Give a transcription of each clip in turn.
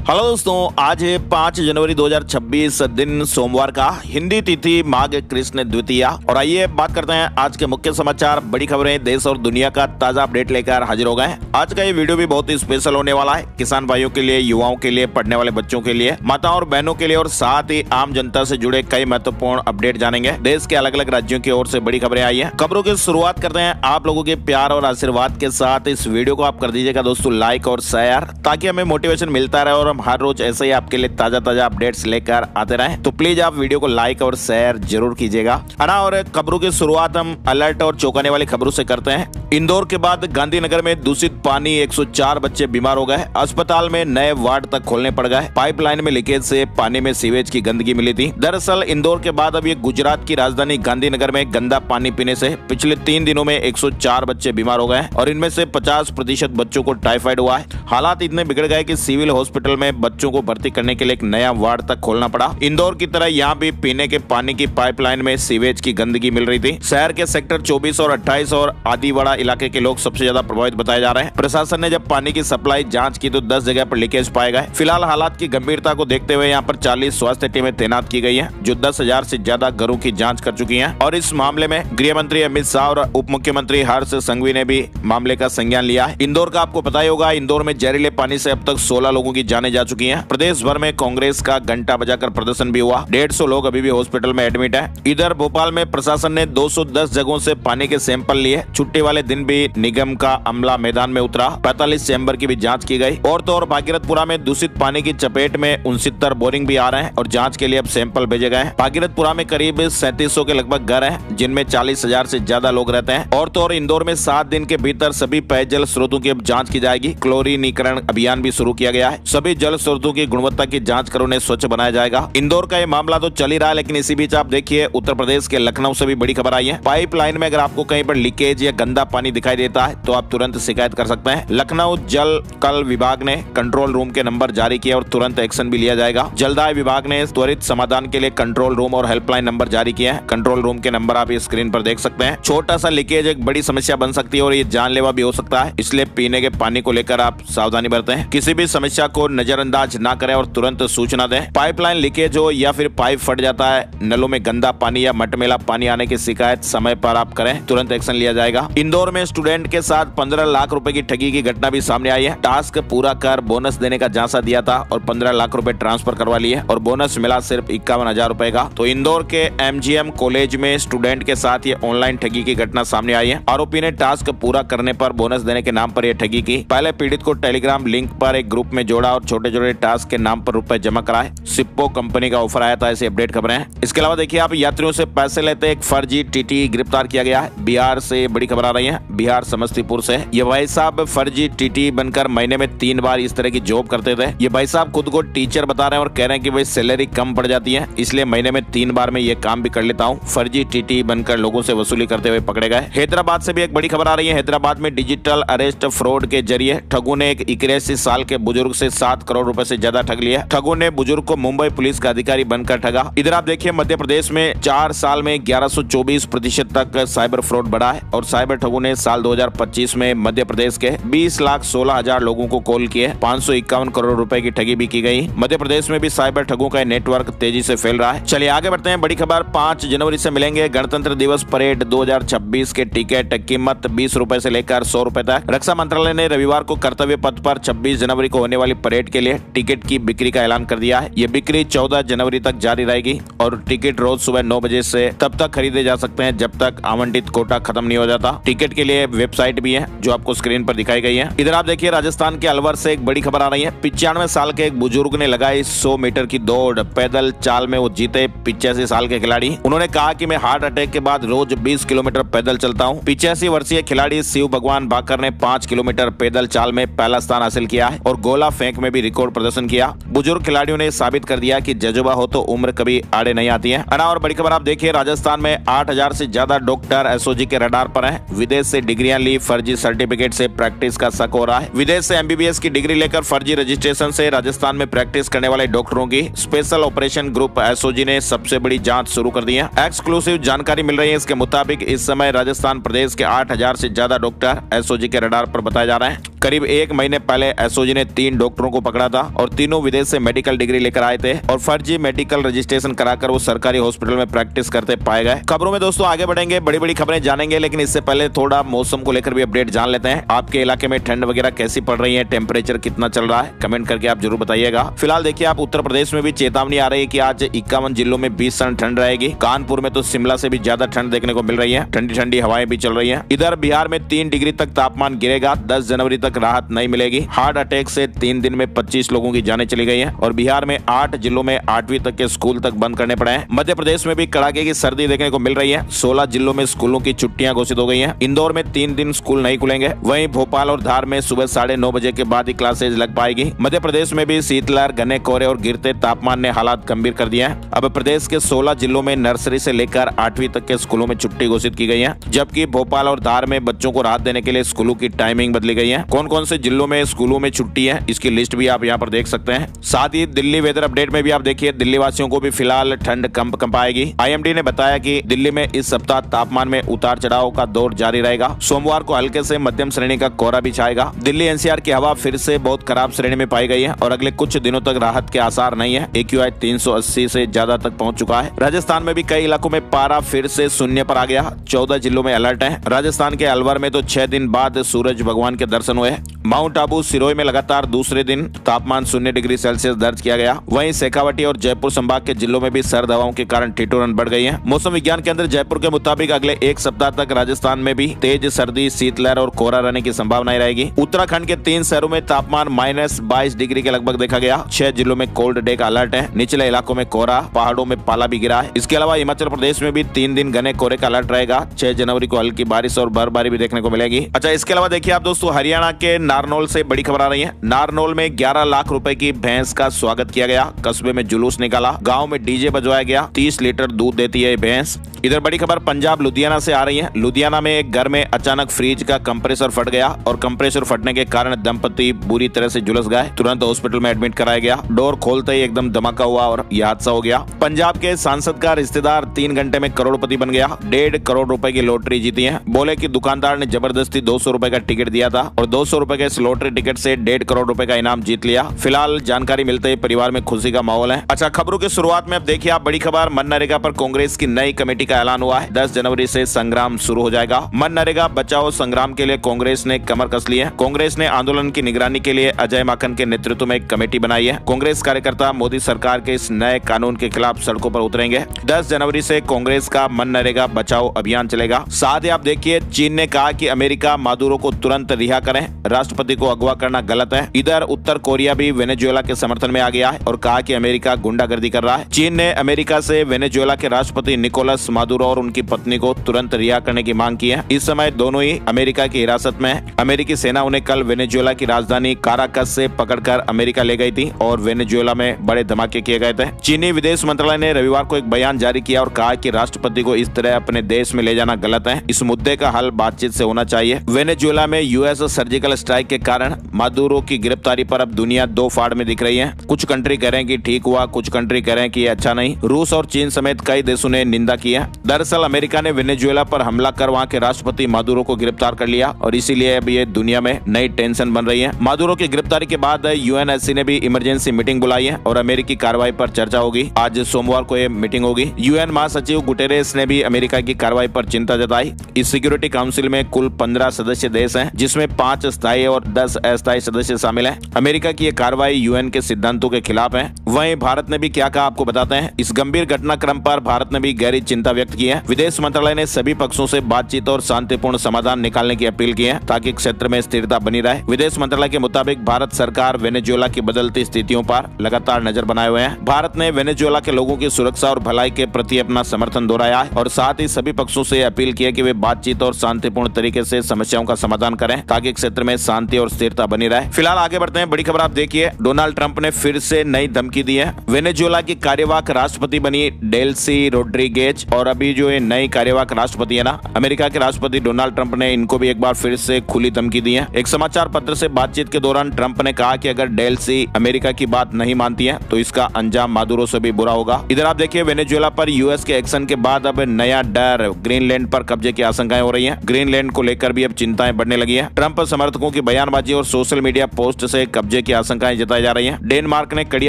Hello दोस्तों, आज है 5 जनवरी 2026 दिन सोमवार का। हिंदी तिथि माघ कृष्ण द्वितीया। और आइए बात करते हैं आज के मुख्य समाचार, बड़ी खबरें, देश और दुनिया का ताजा अपडेट लेकर हाजिर हो गए हैं। आज का ये वीडियो भी बहुत ही स्पेशल होने वाला है। किसान भाइयों के लिए, युवाओं के लिए, पढ़ने वाले बच्चों के लिए, माताओं और बहनों के लिए और साथ ही आम जनता से जुड़े कई महत्वपूर्ण अपडेट जानेंगे। देश के अलग अलग राज्यों की ओर से बड़ी खबरें आई है। खबरों की शुरुआत करते हैं आप लोगों के प्यार और आशीर्वाद के साथ। इस वीडियो को आप कर दीजिएगा दोस्तों लाइक और शेयर, ताकि हमें मोटिवेशन मिलता रहे और हम हर रोज ऐसे ही आपके लिए ताजा ताजा अपडेट्स लेकर आते रहें। तो प्लीज आप वीडियो को लाइक और शेयर जरूर कीजिएगा, है ना। और खबरों की शुरुआत हम अलर्ट और चौंकाने वाली खबरों से करते हैं। इंदौर के बाद गांधीनगर में दूषित पानी, 104 बच्चे बीमार हो गए। अस्पताल में नए वार्ड तक खोलने पड़ गए। पाइपलाइन में लीकेज से पानी में सीवेज की गंदगी मिली थी। दरअसल इंदौर के बाद अब ये गुजरात की राजधानी गांधीनगर में गंदा पानी पीने से पिछले 3 दिनों में 104 बच्चे बीमार हो गए और इनमें से 50% बच्चों को टाइफाइड हुआ है। हालात इतने बिगड़ गए कि सिविल हॉस्पिटल में बच्चों को भर्ती करने के लिए एक नया वार्ड तक खोलना पड़ा। इंदौर की तरह यहाँ भी पीने के पानी की पाइपलाइन में सीवेज की गंदगी मिल रही थी। शहर के सेक्टर 24 और 28 और आदिवाड़ा इलाके के लोग सबसे ज्यादा प्रभावित बताए जा रहे हैं। प्रशासन ने जब पानी की सप्लाई जांच की तो 10 जगह पर लीकेज पाए गए। फिलहाल हालात की गंभीरता को देखते हुए यहाँ पर 40 स्वास्थ्य टीमें तैनात की गई है, जो 10,000 से ज्यादा घरों की जाँच कर चुकी है। और इस मामले में गृह मंत्री अमित शाह और उप मुख्यमंत्री हर्ष संघवी ने भी मामले का संज्ञान लिया है। इंदौर का आपको पता ही होगा, इंदौर में जहरीले पानी से अब तक 16 लोगों की जानें जा चुकी हैं। प्रदेश भर में कांग्रेस का घंटा बजाकर प्रदर्शन भी हुआ। 150 लोग अभी भी हॉस्पिटल में एडमिट हैं। इधर भोपाल में प्रशासन ने 210 जगहों से पानी के सैंपल लिए। छुट्टी वाले दिन भी निगम का अमला मैदान में उतरा। 45 चैम्बर की भी जांच की गई। और तो और भागीरथपुरा में दूषित पानी की चपेट में 69 बोरिंग भी आ रहे हैं और जांच के लिए अब सैंपल भेजे गए हैं। भागीरथपुरा में करीब 3700 के लगभग घर हैं, जिनमें 40,000 से ज्यादा लोग रहते हैं। और तो और इंदौर में 7 दिन के भीतर सभी पेयजल स्रोतों की अब जांच की जाएगी। क्लोरीनीकरण अभियान भी शुरू किया गया है। सभी जल स्रोतों की गुणवत्ता की जांच कर उन्हें स्वच्छ बनाया जाएगा। इंदौर का ये मामला तो चल ही रहा है, लेकिन इसी बीच आप देखिए उत्तर प्रदेश के लखनऊ से भी बड़ी खबर आई है। पाइपलाइन में अगर आपको कहीं पर लीकेज या गंदा पानी दिखाई देता है तो आप तुरंत शिकायत कर सकते हैं। लखनऊ जल कल विभाग ने कंट्रोल रूम के नंबर जारी किया और तुरंत एक्शन भी लिया जाएगा। जलदाय विभाग ने त्वरित समाधान के लिए कंट्रोल रूम और हेल्पलाइन नंबर जारी किए हैं। कंट्रोल रूम के नंबर आप स्क्रीन पर देख सकते हैं। छोटा सा लीकेज एक बड़ी समस्या बन सकती है और ये जानलेवा भी हो सकता है, इसलिए पीने के पानी को लेकर आप सावधानी बरतें। किसी भी समस्या को नजरअंदाज ना करें और तुरंत सूचना दें। पाइपलाइन लीकेज हो या फिर पाइप फट जाता है, नलों में गंदा पानी या मटमेला पानी आने की शिकायत समय पर आप करें, तुरंत एक्शन लिया जाएगा। इंदौर में स्टूडेंट के साथ 15 लाख रुपए की ठगी की घटना भी सामने आई है। टास्क पूरा कर बोनस देने का झांसा दिया था और 15 लाख रुपए ट्रांसफर करवा लिए और बोनस मिला सिर्फ 51,000 रुपए का। तो इंदौर के MGM कॉलेज में स्टूडेंट के साथ ये ऑनलाइन ठगी की घटना सामने आई है। आरोपी ने टास्क पूरा करने पर बोनस देने के नाम पर यह ठगी की। पहले पीड़ित को टेलीग्राम लिंक पर एक ग्रुप में जोड़ा और छोटे छोटे टास्क के नाम पर रुपए जमा कराए। सिप्पो कंपनी का ऑफर आया था, ऐसी अपडेट खबरें हैं। इसके अलावा देखिए आप यात्रियों से पैसे लेते एक फर्जी टीटी गिरफ्तार किया गया है। बिहार से बड़ी खबर आ रही है, बिहार समस्तीपुर से। ये भाई साहब फर्जी टीटी बनकर महीने में 3 बार इस तरह की जॉब करते थे। ये भाई साहब खुद को टीचर बता रहे हैं और कह रहे हैं कि भाई सैलरी कम पड़ जाती है, इसलिए महीने में 3 बार में ये काम भी कर लेता हूँ। फर्जी टीटी बनकर लोगों से वसूली करते हुए पकड़े गए। हैदराबाद से भी एक बड़ी खबर आ रही है। हैदराबाद में डिजिटल अरेस्ट फ्रॉड के जरिए ठगों ने एक 81 साल के बुजुर्ग से 7 करोड़ रुपए से ज्यादा ठग लिया। ठगों ने बुजुर्ग को मुंबई पुलिस का अधिकारी बनकर ठगा। इधर आप देखिए मध्य प्रदेश में 4 साल में 1124% तक साइबर फ्रॉड बढ़ा है और साइबर ठगों ने साल 2025 में मध्य प्रदेश के 20,16,000 लोगों को कॉल किए। 551 करोड़ रुपए की ठगी भी की गई। मध्य प्रदेश में भी साइबर ठगों का नेटवर्क तेजी से फैल रहा है। चलिए आगे बढ़ते हैं। बड़ी खबर 5 जनवरी से मिलेंगे गणतंत्र दिवस परेड 2026 के टिकट कीमत 20 रुपए से लेकर 100 रुपए तक। रक्षा मंत्रालय ने रविवार को कर्तव्य पथ पर 26 जनवरी को होने वाली परेड के लिए टिकट की बिक्री का ऐलान कर दिया है। ये बिक्री 14 जनवरी तक जारी रहेगी और टिकट रोज सुबह 9 बजे से तब तक खरीदे जा सकते हैं जब तक आवंटित कोटा खत्म नहीं हो जाता। टिकट के लिए वेबसाइट भी है जो आपको स्क्रीन पर दिखाई गई है। इधर आप देखिए राजस्थान के अलवर से एक बड़ी खबर आ रही है। 95 साल के एक बुजुर्ग ने लगाई 100 मीटर की दौड़। पैदल चाल में वो जीते 85 साल के खिलाड़ी। उन्होंने कहा कि मैं हार्ट अटैक के बाद रोज 20 किलोमीटर पैदल चलता हूँ। 85 वर्षीय खिलाड़ी शिव भगवान बाकर ने 5 किलोमीटर पैदल चाल में पहला स्थान हासिल किया है और गोला फेंक में भी रिकॉर्ड प्रदर्शन किया। बुजुर्ग खिलाड़ियों ने साबित कर दिया कि जज्बा हो तो उम्र कभी आड़े नहीं आती है। और बड़ी खबर आप देखिए राजस्थान में 8,000 से ज्यादा डॉक्टर SOG के रडार पर हैं। विदेश से डिग्रियां ली फर्जी सर्टिफिकेट से प्रैक्टिस का शक हो रहा है। विदेश से MBBS की डिग्री लेकर फर्जी रजिस्ट्रेशन से राजस्थान में प्रैक्टिस करने वाले डॉक्टरों की स्पेशल ऑपरेशन ग्रुप SOG ने सबसे बड़ी जांच शुरू कर दी है। एक्सक्लूसिव जानकारी मिल रही है। इसके मुताबिक इस समय राजस्थान प्रदेश के 8,000 से ज्यादा डॉक्टर SOG के रडार पर बताए जा रहे हैं। करीब 1 महीने पहले SOG ने 3 डॉक्टरों को पकड़ा पकड़ा था और तीनों विदेश से मेडिकल डिग्री लेकर आए थे और फर्जी मेडिकल रजिस्ट्रेशन कराकर वो सरकारी हॉस्पिटल में प्रैक्टिस करते पाए गए। खबरों में दोस्तों आगे बढ़ेंगे, बड़ी बड़ी खबरें जानेंगे, लेकिन इससे पहले थोड़ा मौसम को लेकर भी अपडेट जान लेते हैं। आपके इलाके में ठंड वगैरह कैसी पड़ रही है, टेम्परेचर कितना चल रहा है, कमेंट करके आप जरूर बताइएगा। फिलहाल देखिए आप उत्तर प्रदेश में भी चेतावनी आ रही है कि आज 51 जिलों में 20 टन ठंड रहेगी। कानपुर में तो शिमला से भी ज्यादा ठंड देखने को मिल रही है, ठंडी ठंडी हवाएं भी चल रही है। इधर बिहार में 3 डिग्री तक तापमान गिरेगा, 10 जनवरी तक राहत नहीं मिलेगी। हार्ट अटैक से 3 दिन में 25 लोगों की जानें चली गई है और बिहार में 8 जिलों में 8वीं तक के स्कूल तक बंद करने पड़े हैं। मध्य प्रदेश में भी कड़ाके की सर्दी देखने को मिल रही है, 16 जिलों में स्कूलों की छुट्टियां घोषित हो गई हैं। इंदौर में 3 दिन स्कूल नहीं खुलेंगे। वहीं भोपाल और धार में सुबह 9:30 बजे के बाद ही क्लासेज लग पाएगी। मध्य प्रदेश में भी शीतलहर, घने कोहरे और गिरते तापमान ने हालात गंभीर कर दिए हैं। अब प्रदेश के 16 जिलों में नर्सरी से लेकर 8वीं तक के स्कूलों में छुट्टी घोषित की गई है, जबकि भोपाल और धार में बच्चों को राहत देने के लिए स्कूलों की टाइमिंग बदली गई है। कौन कौन से जिलों में स्कूलों में छुट्टी है, इसकी लिस्ट भी आप यहाँ पर देख सकते हैं। साथ ही दिल्ली वेदर अपडेट में भी आप देखिए, दिल्ली वासियों को भी फिलहाल ठंड कम पाएगी। IMD ने बताया कि दिल्ली में इस सप्ताह तापमान में उतार चढ़ाव का दौर जारी रहेगा। सोमवार को हल्के से मध्यम श्रेणी का कोहरा भी छाएगा। दिल्ली NCR की हवा फिर से बहुत खराब श्रेणी में पाई गई है और अगले कुछ दिनों तक राहत के आसार नहीं है। AQI 380 से ज्यादा तक पहुंच चुका है। राजस्थान में भी कई इलाकों में पारा फिर से शून्य पर आ गया, 14 जिलों में अलर्ट है। राजस्थान के अलवर में तो 6 दिन बाद सूरज भगवान के दर्शन हुए। माउंट आबू सिरोही में लगातार दूसरे दिन तापमान 0 डिग्री सेल्सियस दर्ज किया गया। वहीं शेखावटी और जयपुर संभाग के जिलों में भी सर्द हवाओं के कारण ठिठुरन बढ़ गई है। मौसम विज्ञान केंद्र जयपुर के मुताबिक अगले 1 सप्ताह तक राजस्थान में भी तेज सर्दी, शीतलहर और कोहरा रहने की संभावना रहेगी। उत्तराखंड के 3 शहरों में तापमान -22 डिग्री के लगभग देखा गया। 6 जिलों में कोल्ड डे का अलर्ट है। निचले इलाकों में कोहरा, पहाड़ों में पाला भी गिरा है। इसके अलावा हिमाचल प्रदेश में भी 3 दिन घने कोहरे का अलर्ट रहेगा। 6 जनवरी को हल्की बारिश और बर्फबारी भी देखने को मिलेगी। अच्छा, इसके अलावा देखिए आप दोस्तों, हरियाणा के नारनौल से बड़ी खबर आ रही है। नारनौल में 11 लाख रुपए की भैंस का स्वागत किया गया। कस्बे में जुलूस निकाला, गांव में डीजे बजवाया गया। 30 लीटर दूध देती है ये भैंस। इधर बड़ी खबर पंजाब लुधियाना से आ रही है। लुधियाना में एक घर में अचानक फ्रिज का कंप्रेसर फट गया और कंप्रेसर फटने के कारण दंपति बुरी तरह से झुलस गए। तुरंत हॉस्पिटल में एडमिट कराया गया। डोर खोलते ही एकदम धमाका हुआ और यह हादसा हो गया। पंजाब के सांसद का रिश्तेदार 3 घंटे में करोड़पति बन गया। 1.5 करोड़ रुपए की लॉटरी जीती है। बोले कि दुकानदार ने जबरदस्ती 200 रुपए का टिकट दिया था और 200 रुपए के इस लॉटरी टिकट से 1.5 करोड़ रुपए का इनाम जीत लिया। फिलहाल जानकारी मिलते ही परिवार में खुशी का माहौल है। अच्छा, खबरों की शुरुआत में अब देखिए आप बड़ी खबर, मनरेगा पर कांग्रेस की नई कमेटी का ऐलान हुआ है। 10 जनवरी से संग्राम शुरू हो जाएगा। मनरेगा बचाओ संग्राम के लिए कांग्रेस ने कमर कस ली है। कांग्रेस ने आंदोलन की निगरानी के लिए अजय माकन के नेतृत्व में एक कमेटी बनाई है। कांग्रेस कार्यकर्ता मोदी सरकार के इस नए कानून के खिलाफ सड़कों पर उतरेंगे। 10 जनवरी से कांग्रेस का मनरेगा बचाओ अभियान चलेगा। साथ ही आप देखिए, चीन ने कहा कि अमेरिका मादुरो को तुरंत रिहा करें, राष्ट्रपति को अगवा करना गलत है। इधर उत्तर कोरिया भी वेनेजुएला के समर्थन में आ गया है और कहा कि अमेरिका गुंडागर्दी कर रहा है। चीन ने अमेरिका से वेनेजुएला के राष्ट्रपति निकोलस मादुरो और उनकी पत्नी को तुरंत रिहा करने की मांग की है। इस समय दोनों ही अमेरिका की हिरासत में है। अमेरिकी सेना उन्हें कल वेनेजुएला की राजधानी काराकस से पकड़कर अमेरिका ले गई थी और वेनेजुएला में बड़े धमाके किए गए थे। चीनी विदेश मंत्रालय ने रविवार को एक बयान जारी किया और कहा कि राष्ट्रपति को इस तरह अपने देश में ले जाना गलत है। इस मुद्दे का हल बातचीत से होना चाहिए। वेनेजुएला में US सर्जिकल स्ट्राइक के कारण मादुरो की गिरफ्तारी पर अब दुनिया 2 फाड़ में दिख रही है। कुछ कंट्री कह रहे हैं कि ठीक हुआ, कुछ कंट्री कह रहे हैं कि ये अच्छा नहीं। रूस और चीन समेत कई देशों ने निंदा की है। दरअसल अमेरिका ने वेनेजुएला पर हमला कर वहां के राष्ट्रपति मादुरो को गिरफ्तार कर लिया और इसीलिए अब ये दुनिया में नई टेंशन बन रही है। मादुरो की गिरफ्तारी के बाद UNSC ने भी इमरजेंसी मीटिंग बुलाई है और अमेरिकी कार्रवाई पर चर्चा होगी। आज सोमवार को ये मीटिंग होगी। UN महासचिव गुटेरेस ने भी अमेरिका की कार्रवाई पर चिंता जताई। इस सिक्योरिटी काउंसिल में कुल 15 सदस्य देश हैं, जिसमें 5 स्थायी और 10 अस्थायी सदस्य शामिल हैं। अमेरिका की ये कार्रवाई UN के सिद्धांतों के खिलाफ है। वहीं भारत ने भी क्या कहा आपको बताते हैं। इस गंभीर घटनाक्रम पर भारत ने भी गहरी चिंता व्यक्त की है। विदेश मंत्रालय ने सभी पक्षों से बातचीत और शांतिपूर्ण समाधान निकालने की अपील की है ताकि क्षेत्र में स्थिरता बनी रहे। विदेश मंत्रालय के मुताबिक भारत सरकार वेनेजुएला की बदलती स्थितियों पर लगातार नजर बनाए हुए है। भारत ने वेनेजुएला के लोगों की सुरक्षा और भलाई के प्रति अपना समर्थन दोहराया है और साथ ही सभी पक्षों से अपील की है कि वे बातचीत और शांतिपूर्ण तरीके से समस्याओं का समाधान करें ताकि क्षेत्र में शांति और स्थिरता बनी रहे। फिलहाल आगे बढ़ते हैं, बड़ी खबर आप देखिए, डोनाल्ड ट्रंप ने फिर से नई धमकी धमकी दी है। वेनेजुएला की कार्यवाहक राष्ट्रपति बनी डेल्सी रोड्रिगेज, और अभी जो ये नई कार्यवाहक राष्ट्रपति है ना, अमेरिका के राष्ट्रपति डोनाल्ड ट्रंप ने इनको भी एक बार फिर से खुली धमकी दी है। एक समाचार पत्र से बातचीत के दौरान ट्रंप ने कहा कि अगर डेल्सी अमेरिका की बात नहीं मानती है तो इसका अंजाम मादुरो से भी बुरा होगा। इधर आप देखिए, वेनेजुएला पर यूएस के एक्शन के बाद अब नया डर, ग्रीनलैंड पर कब्जे की आशंकाएं हो रही हैं। ग्रीनलैंड को लेकर भी अब चिंताएं बढ़ने लगी हैं। ट्रंप समर्थकों की बयानबाजी और सोशल मीडिया पोस्ट से कब्जे की आशंकाएं जताई जा रही हैं। डेनमार्क ने कड़ी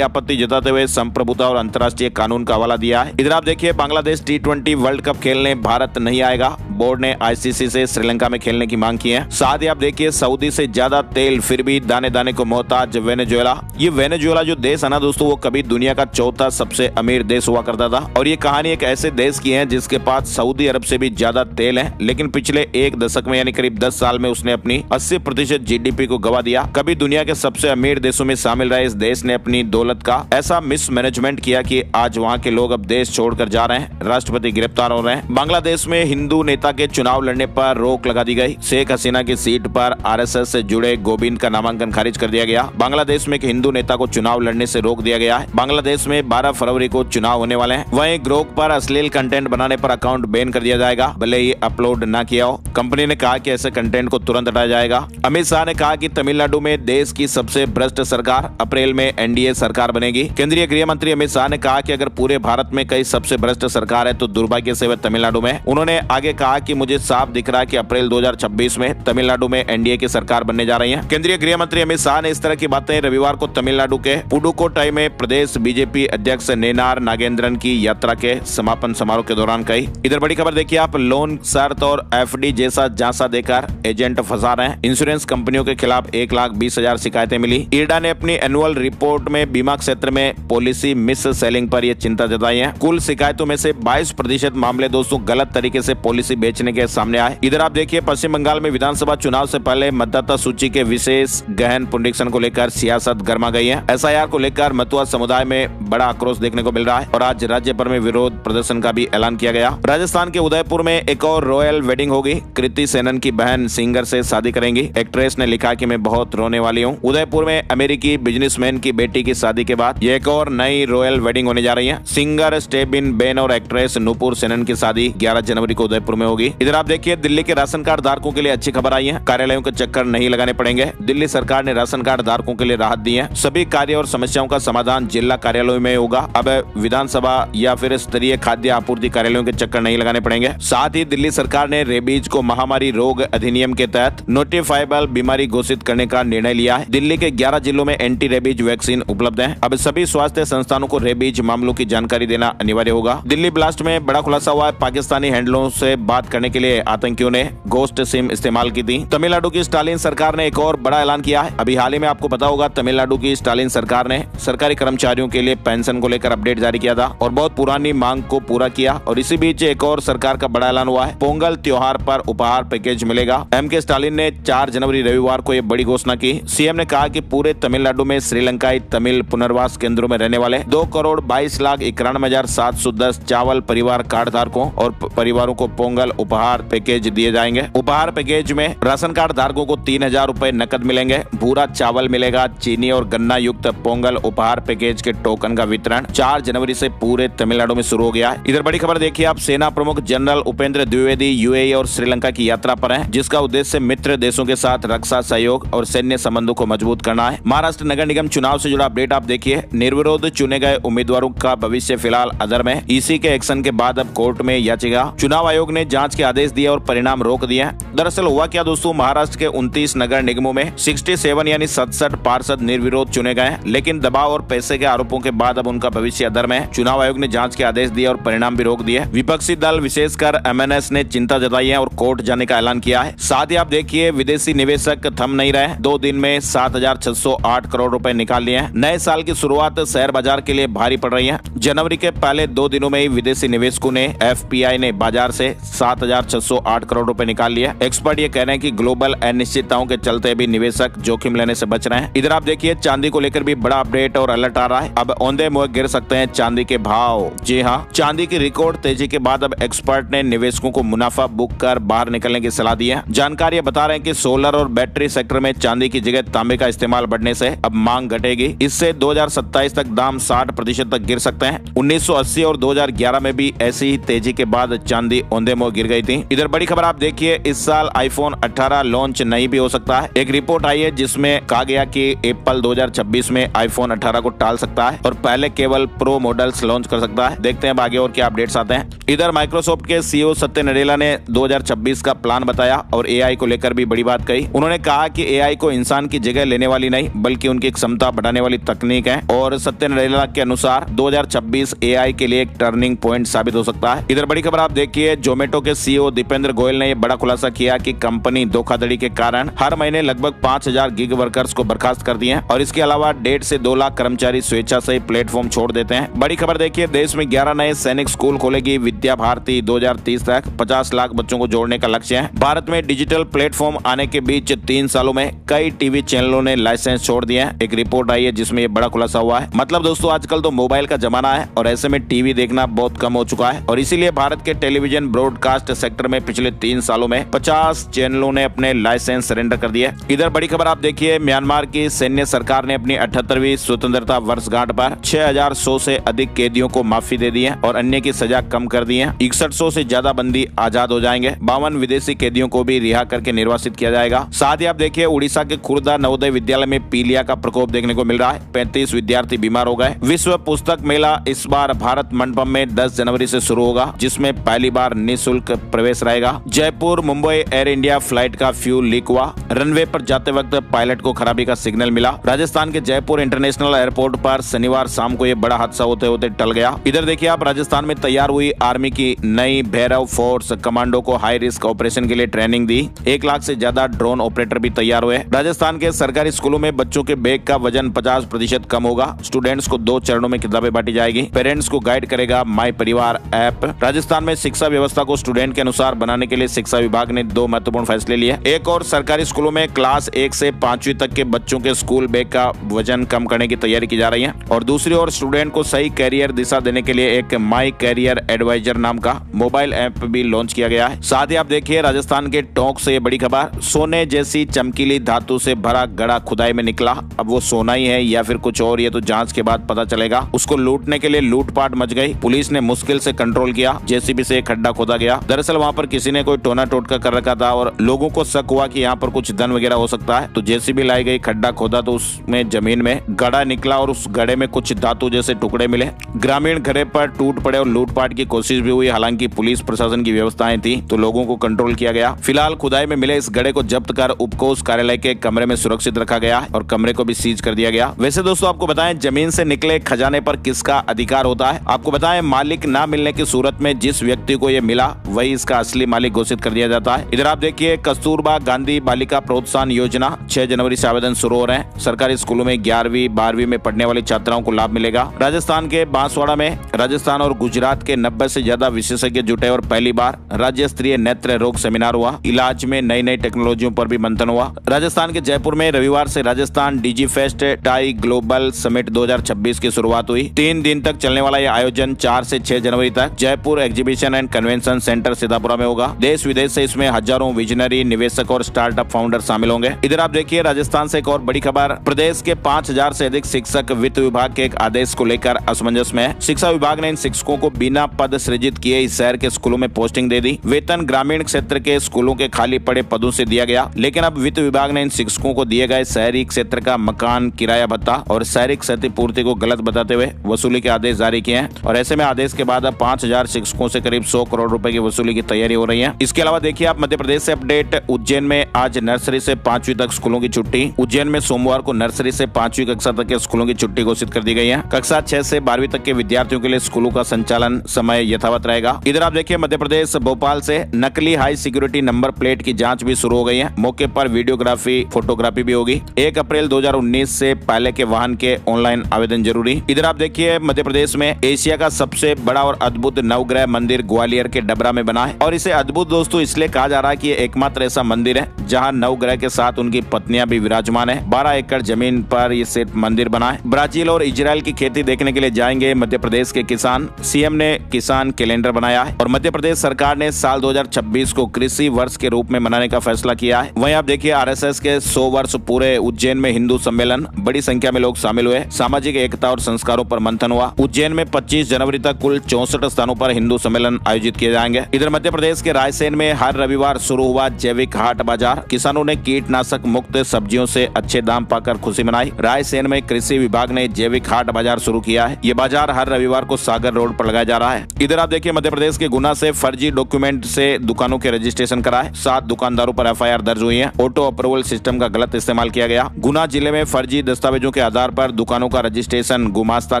आपत्ति जताते हुए संप्रभुता और अंतर्राष्ट्रीय कानून का हवाला दिया है। इधर आप देखिए, बांग्लादेश T20 वर्ल्ड कप खेलने भारत नहीं आएगा। बोर्ड ने आईसीसी से श्रीलंका में खेलने की मांग की है। साथ ही आप देखिए, सऊदी से ज्यादा तेल फिर भी दाने दाने को मोहताज वेनेजुएला। ये वेनेजुएला जो देश है ना दोस्तों, वो कभी दुनिया का चौथा सबसे अमीर देश हुआ करता था। और ये कहानी एक ऐसे देश की है जिसके पास सऊदी अरब से भी ज्यादा तेल है, लेकिन पिछले एक दशक में यानी करीब 10 साल में उसने अपनी 80% जीडीपी को गवा दिया। कभी दुनिया के सबसे अमीर देशों में शामिल रहे इस देश ने अपनी दौलत का ऐसा मिसमैनेजमेंट किया कि आज वहाँ के लोग अब देश छोड़कर जा रहे हैं। राष्ट्रपति गिरफ्तार हो रहे हैं। बांग्लादेश में हिंदू नेता के चुनाव लड़ने पर रोक लगा दी गई। शेख हसीना की सीट पर आरएसएस से जुड़े गोविंद का नामांकन खारिज कर दिया गया। बांग्लादेश में एक हिंदू नेता को चुनाव लड़ने से रोक दिया गया है। बांग्लादेश में 12 फरवरी को चुनाव होने वाले हैं। वहीं ग्रोक पर अश्लील कंटेंट बनाने पर अकाउंट बैन कर दिया जाएगा, भले ही अपलोड न किया हो। कंपनी ने कहा कि ऐसे कंटेंट को तुरंत हटाया जाएगा। अमित शाह ने कहा कि तमिलनाडु में देश की सबसे भ्रष्ट सरकार, अप्रैल में एनडीए सरकार बनेगी। केंद्रीय गृह मंत्री अमित शाह ने कहा कि अगर पूरे भारत में कई सबसे भ्रष्ट सरकार है तो दुर्भाग्य से वह तमिलनाडु में। उन्होंने आगे कहा कि मुझे साफ दिख रहा है कि अप्रैल 2026 में तमिलनाडु में एनडीए की सरकार बनने जा रही है। केंद्रीय गृह मंत्री अमित शाह ने इस तरह की बातें रविवार को तमिलनाडु के पुडुकोट्टाई में प्रदेश बीजेपी अध्यक्ष नेनार नागेंद्रन की यात्रा के समापन समारोह के दौरान कही। इधर बड़ी खबर देखिए आप, लोन शर्त और एफडी जैसा झांसा देकर एजेंट फंसा रहे हैं। इंश्योरेंस कंपनियों के खिलाफ 1,20,000 शिकायतें मिली। इरडा ने अपनी एनुअल रिपोर्ट में बीमा क्षेत्र में पॉलिसी मिस सेलिंग पर यह चिंता जताई है। कुल शिकायतों में से 22% मामले दोस्तों गलत तरीके से पॉलिसी बेचने के सामने आए। इधर आप देखिए, पश्चिम बंगाल में विधानसभा चुनाव से पहले मतदाता सूची के विशेष गहन पुनरीक्षण को लेकर सियासत गर्मा गई है। एसआईआर को लेकर मतुआ समुदाय में बड़ा आक्रोश देखने को मिल रहा है और आज राज्य भर में विरोध प्रदर्शन का भी ऐलान किया गया। राजस्थान के उदयपुर में एक और रॉयल वेडिंग होगी। कृति सेनन की बहन सिंगर से शादी करेंगी। एक्ट्रेस ने लिखा कि मैं बहुत रोने वाली हूँ। उदयपुर में अमेरिकी बिजनेसमैन की बेटी की शादी के बाद ये एक और नई रॉयल वेडिंग होने जा रही है। सिंगर स्टेबिन बेन और एक्ट्रेस नूपुर सेनन की शादी 11 जनवरी को उदयपुर में होगी। इधर आप देखिए, दिल्ली के राशन कार्ड धारकों के लिए अच्छी खबर आई है। कार्यालयों के चक्कर नहीं लगाने पड़ेंगे। दिल्ली सरकार ने राशन कार्ड धारकों के लिए राहत दी है। सभी कार्य और समस्याओं का समाधान जिला कार्यालयों में होगा। अब विधानसभा या फिर स्तरीय खाद्य आपूर्ति कार्यालयों के चक्कर नहीं लगाने पड़ेंगे। साथ ही दिल्ली सरकार ने रेबीज को महामारी रोग अधिनियम के तहत नोटिफाइबल बीमारी घोषित करने का निर्णय लिया है। दिल्ली के 11 जिलों में एंटी रेबीज वैक्सीन उपलब्ध है। अब सभी स्वास्थ्य संस्थानों को रेबीज मामलों की जानकारी देना अनिवार्य होगा। दिल्ली ब्लास्ट में बड़ा खुलासा हुआ है। पाकिस्तानी हैंडलों से बात करने के लिए आतंकियों ने घोस्ट सिम इस्तेमाल की थी। तमिलनाडु की स्टालिन सरकार ने एक और बड़ा ऐलान किया है। अभी हाल ही में आपको पता होगा, तमिलनाडु की स्टालिन सरकार ने सरकारी कर्मचारियों के लिए पेंशन को लेकर अपडेट जारी किया था और बहुत पुरानी मांग को पूरा किया। और इसी बीच एक और सरकार का बड़ा ऐलान हुआ है। पोंगल त्योहार पर उपहार पैकेज मिलेगा। एमके स्टालिन ने 4 जनवरी रविवार को यह बड़ी घोषणा की। सीएम ने कहा कि पूरे तमिलनाडु में श्रीलंकाई तमिल पुनर्वास केंद्रों में रहने वाले 2,22,91,710 चावल परिवार कार्ड धारकों और परिवारों को पोंगल उपहार पैकेज दिए जाएंगे। उपहार पैकेज में राशन कार्ड धारकों को 3,000 रुपए नकद मिलेंगे। भूरा चावल मिलेगा। चीनी और गन्ना युक्त पोंगल उपहार पैकेज के टोकन का वितरण 4 जनवरी से पूरे तमिलनाडु में शुरू हो गया है। इधर बड़ी खबर देखिए आप, सेना प्रमुख जनरल उपेंद्र द्विवेदी यूएई और श्रीलंका की यात्रा पर हैं, जिसका उद्देश्य मित्र देशों के साथ रक्षा सहयोग और सैन्य संबंधों को मजबूत करना है। महाराष्ट्र नगर निगम चुनाव से जुड़ा अपडेट आप देखिए। निर्विरोध चुने गए उम्मीदवारों का भविष्य फिलहाल अधर में। ईसी के एक्शन के बाद अब कोर्ट में याचिका। चुनाव आयोग ने जांच के आदेश दिए और परिणाम रोक दिए। दरअसल हुआ क्या दोस्तों, महाराष्ट्र के 29 नगर निगमों में 67 यानी 67 पार्षद निर्विरोध चुने गए, लेकिन दबाव और पैसे के आरोपों के बाद अब उनका भविष्य अधर में है। चुनाव आयोग ने जांच के आदेश दिए और परिणाम भी रोक दिए। विपक्षी दल विशेषकर एमएनएस ने चिंता जताई है और कोर्ट जाने का ऐलान किया है। साथ ही आप देखिए, विदेशी निवेशक थम नहीं रहे। 2 दिन में 7,608 करोड़ रुपए निकाल लिए हैं। नए साल की शुरुआत शेयर बाजार के लिए भारी पड़ रही है। जनवरी के पहले 2 दिनों में ही विदेशी निवेशकों ने एफपीआई ने बाजार से 7,608 करोड़ रुपए निकाल लिए। एक्सपर्ट ये कह रहे हैं कि ग्लोबल अनिश्चितताओं के चलते भी निवेशक जोखिम लेने से बच रहे हैं। इधर आप देखिए चांदी को लेकर भी बड़ा अपडेट और अलर्ट आ रहा है। अब औंधे मुँह गिर सकते हैं चांदी के भाव। जी हाँ, चांदी की रिकॉर्ड तेजी के बाद अब एक्सपर्ट ने निवेशकों को मुनाफा बुक कर बाहर निकलने की सलाह दी है। जानकारी बता रहे हैं कि सोलर और बैटरी सेक्टर में चांदी की जगह तांबे का इस्तेमाल बढ़ने से अब मांग घटेगी। इससे 2027 तक दाम 60% तक गिर सकते हैं। 1980 और 2011 में भी ऐसी ही तेजी के बाद चांदी औंधे मुँह गिर गई थी। इधर बड़ी खबर आप देखिए, इस साल आईफोन 18 लॉन्च नहीं भी हो सकता है। एक रिपोर्ट आई है जिसमें कहा गया कि एप्पल 2026 में आईफोन 18 को टाल सकता है और पहले केवल प्रो मॉडल्स लॉन्च कर सकता है। देखते हैं अब आगे और क्या अपडेट्स आते हैं। इधर माइक्रोसॉफ्ट के सीईओ सत्य नडेला ने 2026 का प्लान बताया और एआई को लेकर भी बड़ी बात कही। उन्होंने कहा कि एआई को इंसान की जगह लेने वाली नहीं बल्कि उनकी क्षमता बढ़ाने वाली तकनीक है और सत्य नडेला के अनुसार 2026 एआई के लिए एक टर्निंग पॉइंट साबित हो सकता है। इधर बड़ी खबर आप देखिए, जोमेटो के सीईओ दीपेंद्र गोयल ने बड़ा खुलासा किया कि कंपनी धोखाधड़ी के कारण हर महीने लगभग 5,000 गिग वर्कर्स को बर्खास्त कर दिए हैं और इसके अलावा 1.5 से 2 लाख कर्मचारी स्वेच्छा से प्लेटफॉर्म छोड़ देते हैं। बड़ी खबर देखिए, देश में 11 नए सैनिक स्कूल खोलेगी विद्या भारती। 2030 तक 50 लाख बच्चों को जोड़ने का लक्ष्य है। भारत में डिजिटल प्लेटफॉर्म आने के बीच 3 सालों में कई टीवी चैनलों ने लाइसेंस छोड़ दिए हैं। एक रिपोर्ट आई है जिसमें ये बड़ा खुलासा हुआ है। मतलब दोस्तों, आजकल तो मोबाइल का जमाना है और ऐसे में टीवी देखना बहुत कम हो चुका है और इसीलिए भारत के टेलीविजन ब्रॉडकास्ट सेक्टर में पिछले 3 सालों में 50 चैनलों ने अपने लाइसेंस सरेंडर कर दिए। इधर बड़ी खबर आप देखिए, म्यांमार की सैन्य सरकार ने अपनी 78वीं स्वतंत्रता वर्षगांठ पर 6,100 से अधिक कैदियों को माफी दे दी है और अन्य की सजा कम कर दी है। 6100 से ज्यादा बंदी आजाद हो जाएंगे। 52 विदेशी कैदियों को भी रिहा करके निर्वासित किया जाएगा। साथ ही आप देखिए, उड़ीसा के खुर्दा नवोदय विद्यालय में पीलिया का प्रकोप देखने को मिल रहा है। 35 विद्यार्थी बीमार हो गए। विश्व पुस्तक मेला इस बार भारत मंडपम में 10 जनवरी से शुरू होगा, जिसमें पहली बार निःशुल्क प्रवेश रहेगा। Jaipur Mumbai air India flight का फ्यूल लीक हुआ। रनवे पर जाते वक्त पायलट को खराबी का सिग्नल मिला। राजस्थान के जयपुर इंटरनेशनल एयरपोर्ट पर शनिवार शाम को यह बड़ा हादसा होते होते टल गया। इधर देखिए आप, राजस्थान में तैयार हुई आर्मी की नई भैरव फोर्स कमांडो को हाई रिस्क ऑपरेशन के लिए ट्रेनिंग दी। 1 लाख से ज्यादा ड्रोन ऑपरेटर भी तैयार हुए। राजस्थान के सरकारी स्कूलों में बच्चों के बैग का वजन 50% कम होगा। स्टूडेंट्स को 2 चरणों में किताबें बांटी जाएगी। पेरेंट्स को गाइड करेगा माई परिवार ऐप। राजस्थान में शिक्षा व्यवस्था को स्टूडेंट के अनुसार बनाने के लिए शिक्षा विभाग ने 2 महत्वपूर्ण फैसले लिए। एक और सरकारी स्कूलों में क्लास 1 से 5वीं तक के बच्चों के स्कूल बैग का वजन कम करने की तैयारी की जा रही है और दूसरी ओर स्टूडेंट को सही कैरियर दिशा देने के लिए एक माई कैरियर एडवाइजर नाम का मोबाइल ऐप भी लॉन्च किया गया है। साथ ही आप देखिए, राजस्थान के टोंक से बड़ी खबर, सोने जैसी चमकीली धातु से भरा गड़ा खुदाई में निकला। अब वो सोना ही है या फिर कुछ और, ये तो जांच के बाद पता चलेगा। उसको लूटने के लिए लूटपाट मच गई। पुलिस ने मुश्किल से कंट्रोल किया। जेसीबी से खड्डा खोदा गया। दरअसल वहाँ पर किसी ने कोई टोना टोटका कर रखा था और लोगों को शक हुआ कि यहाँ पर कुछ धन वगैरह हो सकता है, तो जेसीबी लाई गई, खड्डा खोदा तो उसमें जमीन में गड़ा निकला और उस गड़े में कुछ धातु जैसे टुकड़े मिले। ग्रामीण घरे पर टूट पड़े और लूटपाट की कोशिश भी हुई। हालांकि पुलिस प्रशासन की व्यवस्थाएं थी तो लोगों को कंट्रोल किया गया। फिलहाल खुदाई में मिले इस गड़े को जब्त कर उपकोष कार्यालय के कमरे में सुरक्षित रखा गया और कमरे को भी सीज कर दिया गया। वैसे दोस्तों, आपको बताएं, जमीन से निकले खजाने पर किसका अधिकार होता है? आपको बताएं, मालिक ना मिलने की सूरत में जिस व्यक्ति को ये मिला वही इसका असली मालिक घोषित कर दिया जाता है। इधर आप देखिए, कस्तूरबा गांधी बालिका प्रोत्साहन योजना 6 जनवरी से आवेदन शुरू हो रहे हैं। सरकारी स्कूलों में 11वीं 12वीं में पढ़ने वाली छात्राओं को लाभ मिलेगा। राजस्थान के बांसवाड़ा में राजस्थान और गुजरात के 90 से ज्यादा विशेषज्ञ जुटे और पहली बार राज्य स्तरीय नेत्र रोग सेमिनार हुआ। इलाज में नई नई टेक्नोलॉजियों पर भी मंथन हुआ। राजस्थान के जयपुर में रविवार से राजस्थान डिजी फेस्ट टाई ग्लोबल समिट 2026 की शुरुआत हुई। 3 दिन तक चलने वाला यह आयोजन 4 से 6 जनवरी तक Jaipur exhibition and convention centre Sitapura में होगा। देश विदेश से इसमें हजारों विजनरी निवेशक और स्टार्टअप फाउंडर शामिल होंगे। इधर आप देखिए, राजस्थान से एक और बड़ी खबर, प्रदेश के 5000 से अधिक शिक्षक वित्त विभाग के एक आदेश को लेकर असमंजस में है। शिक्षा विभाग ने इन शिक्षकों को बिना पद सृजित किए इस शहर के स्कूलों में पोस्टिंग दे दी। वेतन ग्रामीण क्षेत्र के स्कूलों के खाली पड़े पदों से दिया गया, लेकिन अब वित्त विभाग ने इन शिक्षकों को दिए गए शहरी क्षेत्र का मकान किराया भत्ता और शहरी क्षतिपूर्ति को गलत बताते हुए वसूली के आदेश जारी किए हैं और ऐसे में आदेश के बाद अब 5000 शिक्षकों से करीब 100 करोड़ रुपए की वसूली की तैयारी हो रही है। इसके अलावा देखिए आप, मध्य प्रदेश से अपडेट, उज्जैन में आज नर्सरी से 5वीं तक स्कूलों की छुट्टी। उज्जैन में सोमवार को नर्सरी से 5वीं कक्षा तक के स्कूलों की छुट्टी घोषित कर दी गई है। कक्षा 6 से 12वीं तक के विद्यार्थियों के लिए स्कूलों का संचालन समय यथावत रहेगा। इधर आप देखिए, मध्य प्रदेश भोपाल से नकली हाई सिक्योरिटी नंबर प्लेट की जांच भी शुरू हो गई है। मौके पर वीडियोग्राफी फोटोग्राफी भी होगी। 1 अप्रैल 2019 से पहले के वाहन के ऑनलाइन आवेदन जरूरी। इधर आप देखिए, मध्य प्रदेश में एशिया का सबसे बड़ा और अद्भुत नवग्रह मंदिर ग्वालियर के डबरा में बना है और इसे अद्भुत दोस्तों इसलिए कहा जा रहा है कि ये एकमात्र ऐसा मंदिर है जहां नवग्रह के साथ उनकी पत्नियां भी विराजमान है। 12 एकड़ जमीन पर ये सिर्फ मंदिर बना है। ब्राजील और इजराइल की खेती देखने के लिए जाएंगे मध्य प्रदेश के किसान। सीएम ने किसान कैलेंडर बनाया है और मध्य प्रदेश सरकार ने साल 2026 को कृषि वर्ष के रूप में मनाने का फैसला किया है। वहीं आप देखिए आरएसएस के 100 वर्ष पूरे उज्जैन में हिंदू सम्मेलन, बड़ी संख्या में लोग शामिल हुए। सामाजिक एकता और संस्कारों पर मंथन हुआ। उज्जैन में 25 जनवरी तक कुल 64 स्थानों पर हिंदू सम्मेलन आयोजित किए जाएंगे। इधर मध्य प्रदेश के रायसेन में हर रविवार शुरू हुआ जैविक हाट बाजार। किसानों ने कीटनाशक मुक्त सब्जियों से अच्छे दाम पाकर खुशी मनाई। रायसेन में कृषि विभाग ने जैविक हाट बाजार शुरू किया है। ये बाजार हर रविवार को सागर रोड पर लगाया जा रहा है। इधर आप देखिए मध्य प्रदेश के गुना से फर्जी डॉक्यूमेंट से दुकानों के रजिस्ट्रेशन कराए। 7 दुकानदारों पर एफआईआर दर्ज हुई है। ऑटो अप्रूवल सिस्टम का गलत इस्तेमाल किया गया। गुना जिले में फर्जी दस्तावेजों के आधार पर दुकानों का रजिस्ट्रेशन गुमास्ता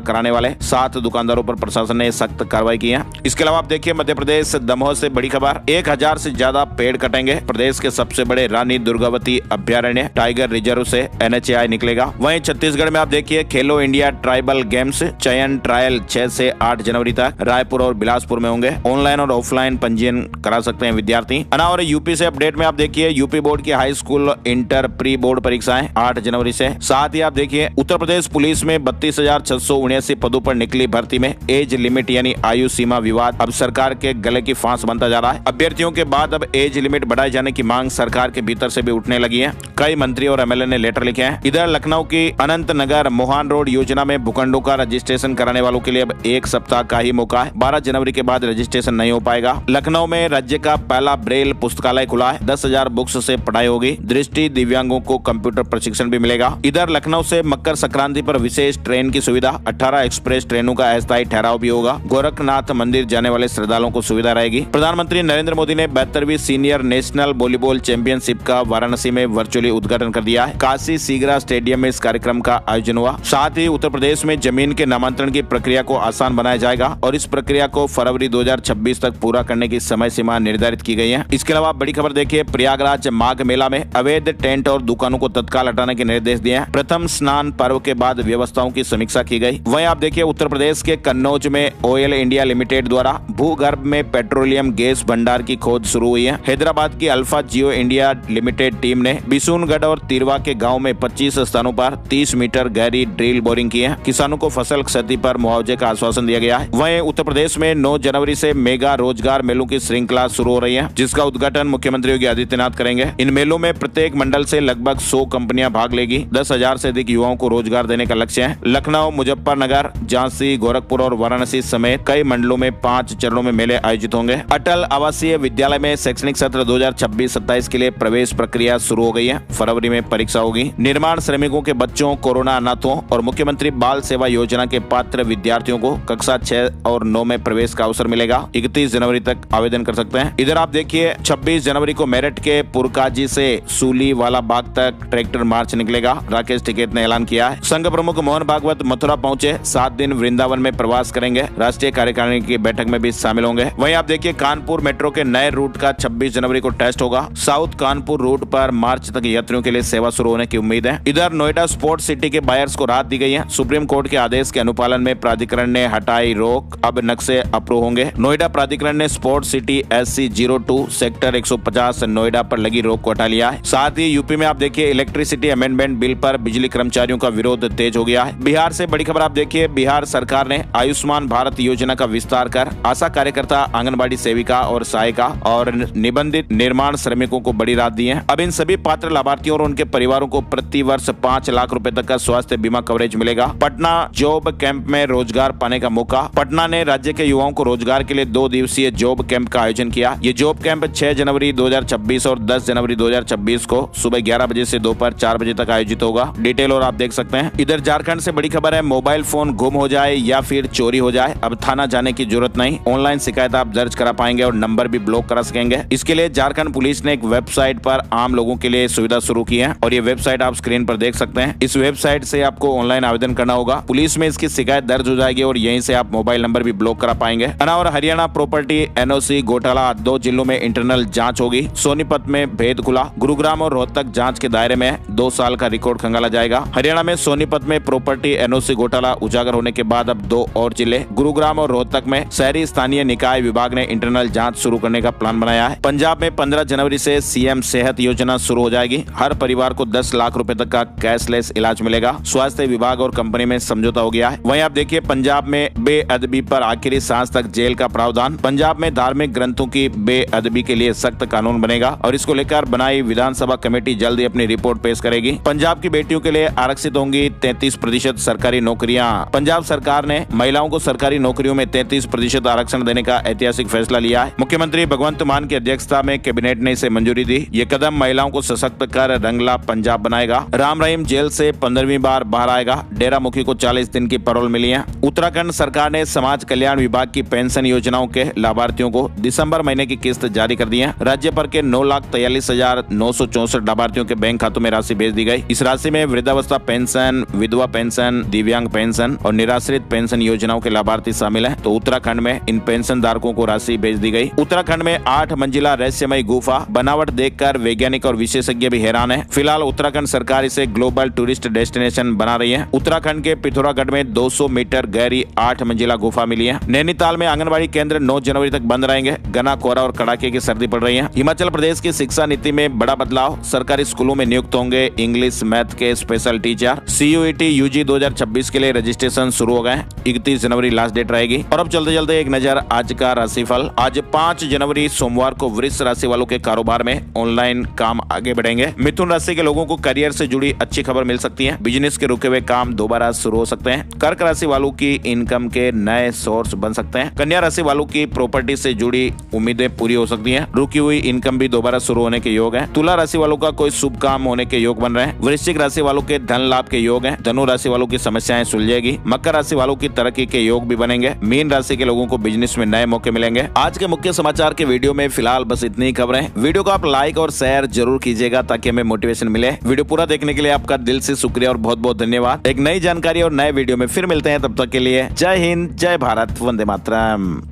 कराने वाले 7 दुकानदारों पर प्रशासन ने सख्त कार्रवाई की है। इसके अलावा आप देखिए मध्य प्रदेश दमोह से बड़ी खबर, 1000 से ज्यादा पेड़ कटेंगे। प्रदेश के सबसे बड़े रानी दुर्गावती अभ्यारण्य टाइगर रिजर्व से एनएचएआई निकलेगा। वहीं छत्तीसगढ़ में आप देखिए खेलो इंडिया ट्राइबल गेम्स चयन ट्रायल 6 से 8 जनवरी तक रायपुर और बिलासपुर में होंगे। ऑनलाइन और ऑफलाइन पंजीयन करा सकते हैं विद्यार्थी। और यूपी से अपडेट में आप देखिए यूपी बोर्ड की high school inter pre board परीक्षाएं 8 जनवरी से। साथ ही आप देखिए उत्तर प्रदेश पुलिस में 32,679 पदों पर निकली भर्ती में एज लिमिट यानी आयु सीमा विवाद अब सरकार के गले की फांस बनता जा रहा है। अभ्यर्थियों के बाद अब एज लिमिट बढ़ाए जाने की मांग सरकार के भीतर से भी उठने लगी है। कई मंत्री और एमएलए ने लेटर लिखे हैं। इधर लखनऊ की अनंत नगर मोहान रोड योजना में भूखंडों का रजिस्ट्रेशन कराने वालों के लिए अब 1 सप्ताह का ही मौका है। 12 जनवरी के बाद रजिस्ट्रेशन नहीं हो पाएगा। लखनऊ में राज्य का पहला ब्रेल पुस्तकालय खुला है। 10,000 बुक्स से पढ़ाई होगी। दृष्टि दिव्यांगों को कंप्यूटर प्रशिक्षण भी मिलेगा। इधर लखनऊ से मकर संक्रांति पर विशेष ट्रेन की सुविधा। 18 एक्सप्रेस ट्रेनों का अस्थायी ठहराव भी होगा। गोरखनाथ मंदिर जाने वाले श्रद्धालुओं को सुविधा रहेगी। प्रधानमंत्री नरेंद्र मोदी ने 72वीं सीनियर नेशनल वॉलीबॉल चैंपियनशिप का वाराणसी में वर्चुअली उद्घाटन कर दिया है। काशी सीगरा स्टेडियम में इस कार्यक्रम का आयोजन हुआ। साथ ही उत्तर प्रदेश में जमीन के नामांतरण की प्रक्रिया को आसान बनाया जाएगा और इस प्रक्रिया को फरवरी 2026 तक पूरा करने की समय सीमा निर्धारित की गई है। इसके अलावा बड़ी खबर देखिए प्रयागराज माघ मेला में अवैध टेंट और दुकानों को तत्काल हटाने के निर्देश दिए हैं। प्रथम स्नान पर्व के बाद व्यवस्थाओं की समीक्षा की गई। वहीं आप देखिए उत्तर प्रदेश के कन्नौज में ऑयल इंडिया लिमिटेड द्वारा भूगर्भ में पेट्रोलियम गैस भंडार की खोज शुरू हुई है। हैदराबाद की अल्फा जियो इंडिया लिमिटेड टीम ने बिशुनगढ़ और तिरवा के गाँव में 25 स्थानों पर 30 मीटर गहरी ड्रिल बोरिंग की है। किसानों को फसल क्षति पर मुआवजे का आश्वासन दिया गया है। वहीं उत्तर प्रदेश में 9 जनवरी से मेगा रोजगार मेलों की श्रृंखला शुरू हो रही है, जिसका उद्घाटन मुख्यमंत्री योगी आदित्यनाथ करेंगे। इन मेलों में प्रत्येक मंडल से लगभग 100 कंपनियां भाग लेगी। 10,000 से अधिक युवाओं को रोजगार देने का लक्ष्य है। लखनऊ, मुजफ्फरनगर, झांसी, गोरखपुर और वाराणसी समेत कई मंडलों में 5 चरणों में मेले आयोजित होंगे। अटल आवासीय विद्यालय में शैक्षणिक सत्र 2026-27 के लिए प्रवेश प्रक्रिया शुरू हो गई है। फरवरी में परीक्षा होगी। निर्माण श्रमिकों के बच्चों, कोरोना अनाथों और मुख्यमंत्री बाल सेवा योजना के पात्र विद्यार्थियों को कक्षा 6 और 9 में प्रवेश का अवसर मिलेगा। 31 जनवरी तक आवेदन कर सकते हैं। इधर आप देखिए 26 जनवरी को मेरठ के पुरकाजी से सूली वाला बाग तक ट्रैक्टर मार्च निकलेगा। राकेश टिकैत ने ऐलान किया है। संघ प्रमुख मोहन भागवत मथुरा पहुंचे। 7 दिन वृंदावन में प्रवास करेंगे। राष्ट्रीय कार्यकारिणी की बैठक में भी शामिल होंगे। वहीं आप देखिए कानपुर मेट्रो के नए रूट का 26 जनवरी को टेस्ट होगा। साउथ कानपुर रूट पर मार्च तक यात्रियों के लिए सेवा शुरू होने की उम्मीद है। इधर नोएडा स्पोर्ट्स सिटी के बायर्स को राहत दी गई है। सुप्रीम कोर्ट के आदेश के अनुपालन में प्राधिकरण ने हटाई रोक। अब नक्शे अप्रूव होंगे। नोएडा प्राधिकरण ने sports city SC02 sector 150 Noida पर लगी रोक को हटा लिया है। साथ ही यूपी में आप देखिए इलेक्ट्रिसिटी अमेंडमेंट बिल पर बिजली कर्मचारियों का विरोध तेज हो गया है। बिहार से बड़ी खबर आप देखिए बिहार सरकार ने आयुष्मान भारत योजना का विस्तार कर आशा कार्यकर्ता, आंगनबाड़ी सेविका और सहायिका और निबंधित निर्माण श्रमिकों को बड़ी राहत दी है। अब इन सभी पात्र लाभार्थियों और उनके परिवारों को प्रति वर्ष 5 लाख रुपए तक का स्वास्थ्य बीमा कवरेज मिलेगा। पटना जॉब कैंप में रोजगार पाने का मौका। पटना ने राज्य के युवाओं को रोजगार के लिए 2 दिवसीय जॉब कैंप का आयोजन किया। ये जॉब कैंप 6 जनवरी 2026 और 10 जनवरी 2026 को सुबह 11 बजे से दोपहर 4 बजे तक आयोजित होगा। डिटेल और आप देख सकते हैं। इधर झारखंड से बड़ी खबर है मोबाइल फोन गुम हो जाए या फिर चोरी हो जाए अब थाना जाने की जरूरत नहीं। ऑनलाइन शिकायत आप दर्ज करा पाएंगे और नंबर भी ब्लॉक करा सकेंगे। इसके लिए झारखंड पुलिस ने एक वेबसाइट पर आम लोगों के लिए सुविधा शुरू की है और ये वेबसाइट आप स्क्रीन पर देख सकते हैं। इस वेबसाइट से आपको ऑनलाइन आवेदन करना होगा। पुलिस में इसकी शिकायत दर्ज हो जाएगी और यहीं से आप मोबाइल नंबर भी ब्लॉक करा पाएंगे। और हरियाणा प्रॉपर्टी NOC घोटाला 2 जिलों में इंटरनल जांच होगी। सोनीपत में भेद खुला। गुरुग्राम और रोहतक जांच के दायरे में 2 साल का रिकॉर्ड खंगाला जाएगा। हरियाणा में सोनीपत में प्रॉपर्टी NOC घोटाला उजागर होने के बाद अब 2 और जिले गुरुग्राम और रोहतक में शहरी स्थानीय निकाय विभाग ने इंटरनल जांच शुरू करने का प्लान बनाया है। पंजाब में 15 जनवरी से सीएम सेहत योजना शुरू हो जाएगी। हर परिवार को 10 लाख रुपए तक का कैशलेस इलाज मिलेगा। स्वास्थ्य विभाग और कंपनी में समझौता हो गया है। वहीं आप देखिए पंजाब में बेअदबी पर आखिरी सांस तक जेल का प्रावधान। पंजाब में धार्मिक ग्रंथों की बेअदबी के लिए सख्त कानून बनेगा और इसको लेकर बनाई विधानसभा कमेटी जल्दी अपनी रिपोर्ट पेश करेगी। पंजाब की बेटियों के लिए आरक्षित होंगी 33% सरकारी नौकरियां। पंजाब सरकार ने महिलाओं को सरकारी नौकरियों में 33% आरक्षण देने का ऐतिहासिक फैसला लिया है। मुख्यमंत्री भगवंत मान की अध्यक्षता में कैबिनेट ने इसे मंजूरी दी। ये कदम महिलाओं को सशक्त कर रंगला पंजाब बनाएगा। राम रहीम जेल से 15वीं बार बाहर आएगा। डेरा मुखी को 40 दिन की पैरोल मिली है। उत्तराखंड सरकार ने समाज कल्याण विभाग की पेंशन योजनाओं के लाभार्थियों को दिसंबर महीने की किस्त जारी कर दी है। राज्य भर के 9,43,964 लाभार्थियों के बैंक खातों में राशि भेज दी गई। इस राशि में वृद्धावस्था पेंशन, विधवा पेंशन, दिव्यांग पेंशन और निराश्रित पेंशन योजनाओं के लाभार्थी शामिल हैं। तो उत्तराखंड में इन पेंशन धारकों को राशि भेज दी गई। उत्तराखंड में 8 मंजिला रहस्यमय गुफा बनावट देखकर वैज्ञानिक और विशेषज्ञ भी हैरान है। फिलहाल उत्तराखंड सरकार इसे ग्लोबल टूरिस्ट डेस्टिनेशन बना रही है। उत्तराखंड के पिथौरागढ़ में 200 मीटर गहरी 8 मंजिला गुफा मिली है। नैनीताल में आंगनबाड़ी केंद्र 9 जनवरी तक बंद रहेंगे। घना कोहरा और कड़ाके की सर्दी पड़ रही है। हिमाचल प्रदेश की शिक्षा नीति में बड़ा बदलाव। सरकारी स्कूलों में नियुक्त होंगे इंग्लिश मैथ के स्पेशल टीचर। CUET UG 2026 के लिए रजिस्ट्रेशन शुरू हो गए। 31 जनवरी लास्ट डेट रहेगी। और अब चलते चलते एक नजर आज का राशिफल। आज 5 जनवरी सोमवार को वृष राशि वालों के कारोबार में ऑनलाइन काम आगे बढ़ेंगे। मिथुन राशि के लोगों को करियर से जुड़ी अच्छी खबर मिल सकती है। बिजनेस के रुके हुए काम दोबारा शुरू हो सकते हैं। कर्क राशि वालों की इनकम के नए सोर्स बन सकते हैं। कन्या राशि वालों की प्रॉपर्टी से जुड़ी उम्मीदें पूरी हो सकती हैं। रुकी हुई इनकम भी दोबारा शुरू होने के योग है। तुला राशि वालों का कोई शुभ काम होने के योग बन रहे हैं। वृश्चिक राशि वालों के धन लाभ के योग हैं। धनु राशि वालों की समस्याएं सुलझेगी। मकर राशि वालों की तरक्की के योग भी बनेंगे। मीन राशि के लोगों को बिजनेस में नए मौके मिलेंगे। आज के मुख्य समाचार के वीडियो में फिलहाल बस इतनी ही खबरें। वीडियो को आप लाइक और शेयर जरूर कीजिएगा ताकि हमें मोटिवेशन मिले। वीडियो पूरा देखने के लिए आपका दिल से शुक्रिया और बहुत बहुत धन्यवाद। एक नई जानकारी और नए वीडियो में फिर मिलते हैं। तब तक के लिए जय हिंद, जय भारत, वंदे मातरम।